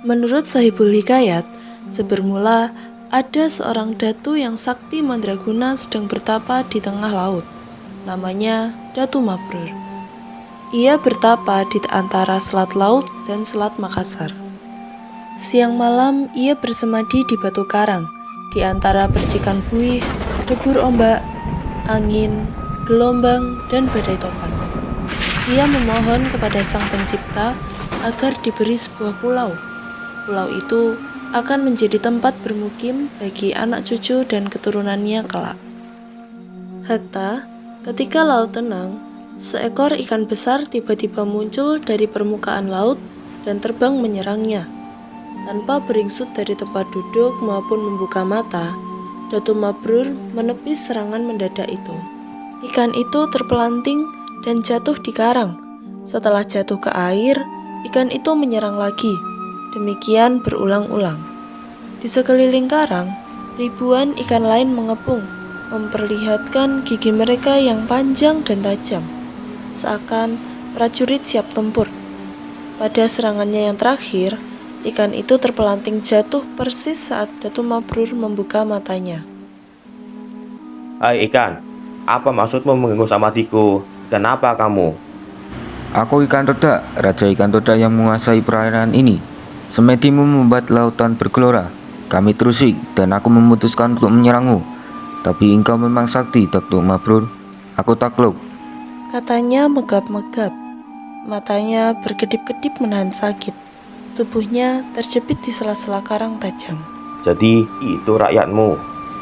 Menurut Sahibul Hikayat, sebermula ada seorang datu yang sakti mandraguna sedang bertapa di tengah laut. Namanya Datu Mabrur. Ia bertapa di antara Selat Laut dan Selat Makassar. Siang malam ia bersemadi di batu karang, di antara percikan buih, debur ombak, angin, gelombang, dan badai topan. Ia memohon kepada Sang Pencipta agar diberi sebuah pulau. Pulau itu akan menjadi tempat bermukim bagi anak cucu dan keturunannya kelak. Hatta, ketika laut tenang, seekor ikan besar tiba-tiba muncul dari permukaan laut dan terbang menyerangnya. Tanpa beringsut dari tempat duduk maupun membuka mata, Datu Mabrur menepis serangan mendadak itu. Ikan itu terpelanting dan jatuh di karang. Setelah jatuh ke air, ikan itu menyerang lagi. Demikian berulang-ulang. Di sekeliling karang, ribuan ikan lain mengepung, memperlihatkan gigi mereka yang panjang dan tajam, seakan prajurit siap tempur. Pada serangannya yang terakhir, ikan itu terpelanting jatuh persis saat Datu Mabrur membuka matanya. Hai ikan, apa maksudmu mengganggu samadiku? Dan apa kamu? Aku ikan todak, raja ikan todak yang menguasai perairan ini. Semedimu membuat lautan bergelora. Kami terusik dan aku memutuskan untuk menyerangmu. Tapi engkau memang sakti, Datu Mabrur. Aku takluk. Katanya megap-megap. Matanya berkedip-kedip menahan sakit. Tubuhnya terjepit di sela-sela karang tajam. Jadi itu rakyatmu.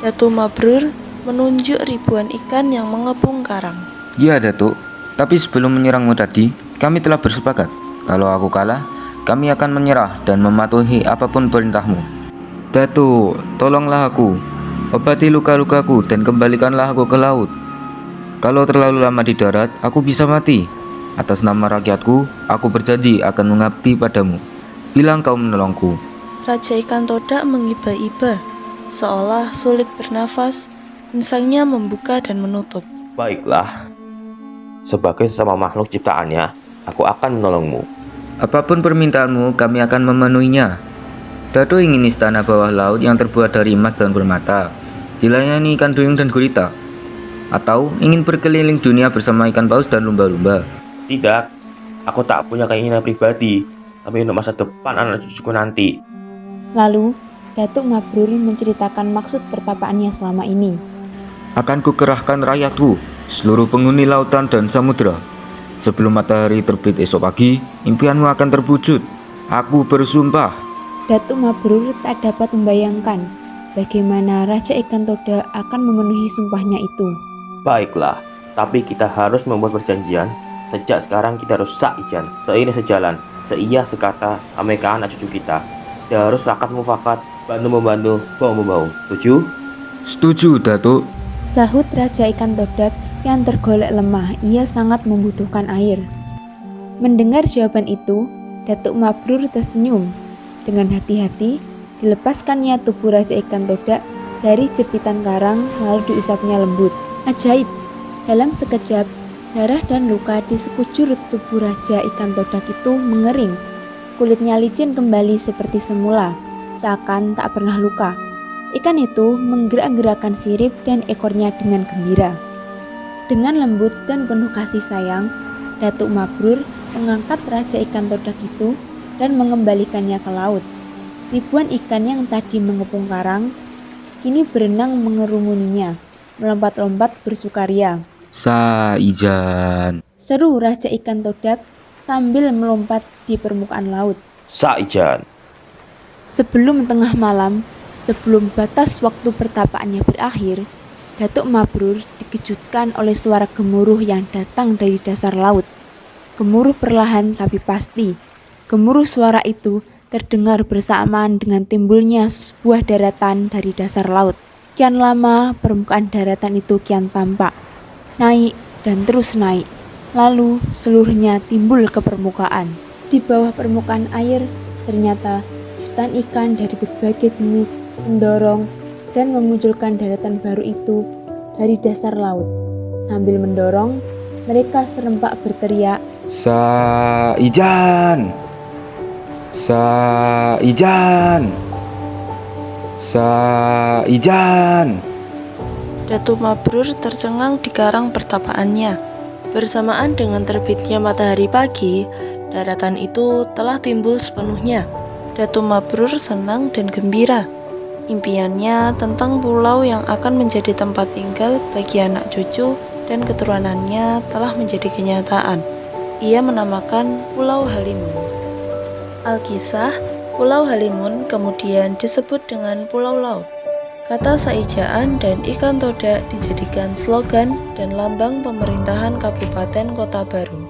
Datu Mabrur menunjuk ribuan ikan yang mengepung karang. Ya, Datuk. Tapi sebelum menyerangmu tadi, kami telah bersepakat. Kalau aku kalah, kami akan menyerah dan mematuhi apapun perintahmu. Datuk, tolonglah aku. Obati luka-lukaku dan kembalikanlah aku ke laut. Kalau terlalu lama di darat, aku bisa mati. Atas nama rakyatku, aku berjanji akan mengabdi padamu. Bilang kau menolongku. Raja ikan todak mengiba-iba, seolah sulit bernafas. Insangnya membuka dan menutup. Baiklah. Sebagai sesama makhluk ciptaannya, aku akan menolongmu. Apapun permintaanmu, kami akan memenuhinya. Datu ingin istana bawah laut yang terbuat dari emas dan permata, dilayani ikan duyung dan gurita. Atau ingin berkeliling dunia bersama ikan paus dan lumba-lumba. Tidak, aku tak punya keinginan pribadi, tapi untuk masa depan anak cucuku nanti. Lalu, Datuk Mabrur menceritakan maksud pertapaannya selama ini. Akan kukerahkan rakyatku, seluruh penghuni lautan dan samudera. Sebelum matahari terbit esok pagi, impianmu akan terwujud. Aku bersumpah. Datuk Mabrur tak dapat membayangkan bagaimana Raja Ikan Todak akan memenuhi sumpahnya itu. Baiklah, tapi kita harus membuat perjanjian. Sejak sekarang kita harus saijan, seini sejalan, seia sekata, sampai ke anak cucu kita. Kita harus rakat mufakat, bantu-membantu, bahu-membahu. Setuju? Setuju, Datuk. Sahut Raja Ikan Todak yang tergolek lemah, ia sangat membutuhkan air. Mendengar jawaban itu, Datuk Mabrur tersenyum. Dengan hati-hati, dilepaskannya tubuh Raja Ikan Todak dari jepitan karang lalu diusapnya lembut. Ajaib, dalam sekejap, darah dan luka di sekujur tubuh Raja Ikan Todak itu mengering. Kulitnya licin kembali seperti semula, seakan tak pernah luka. Ikan itu menggerak-gerakkan sirip dan ekornya dengan gembira. Dengan lembut dan penuh kasih sayang, Datuk Mabrur mengangkat Raja Ikan Todak itu dan mengembalikannya ke laut. Ribuan ikan yang tadi mengepung karang, kini berenang mengerumuninya, melompat-lompat bersukaria. Saijan. Seru Raja Ikan Todak sambil melompat di permukaan laut. Saijan. Sebelum tengah malam, sebelum batas waktu pertapaannya berakhir, Datuk Mabrur dikejutkan oleh suara gemuruh yang datang dari dasar laut. Gemuruh perlahan tapi pasti. Gemuruh suara itu terdengar bersamaan dengan timbulnya sebuah daratan dari dasar laut. Kian lama permukaan daratan itu kian tampak, naik dan terus naik. Lalu seluruhnya timbul ke permukaan. Di bawah permukaan air ternyata jutaan ikan dari berbagai jenis mendorong dan memunculkan daratan baru itu dari dasar laut. Sambil mendorong, mereka serempak berteriak, Saijan. Saijan. Saijan. Datu Mabrur tercengang di karang pertapaannya. Bersamaan dengan terbitnya matahari pagi, daratan itu telah timbul sepenuhnya. Datu Mabrur senang dan gembira. Impiannya tentang pulau yang akan menjadi tempat tinggal bagi anak cucu dan keturunannya telah menjadi kenyataan. Ia menamakan Pulau Halimun. Alkisah, Pulau Halimun kemudian disebut dengan Pulau Laut. Kata Saijaan dan ikan toda dijadikan slogan dan lambang pemerintahan Kabupaten Kota Baru.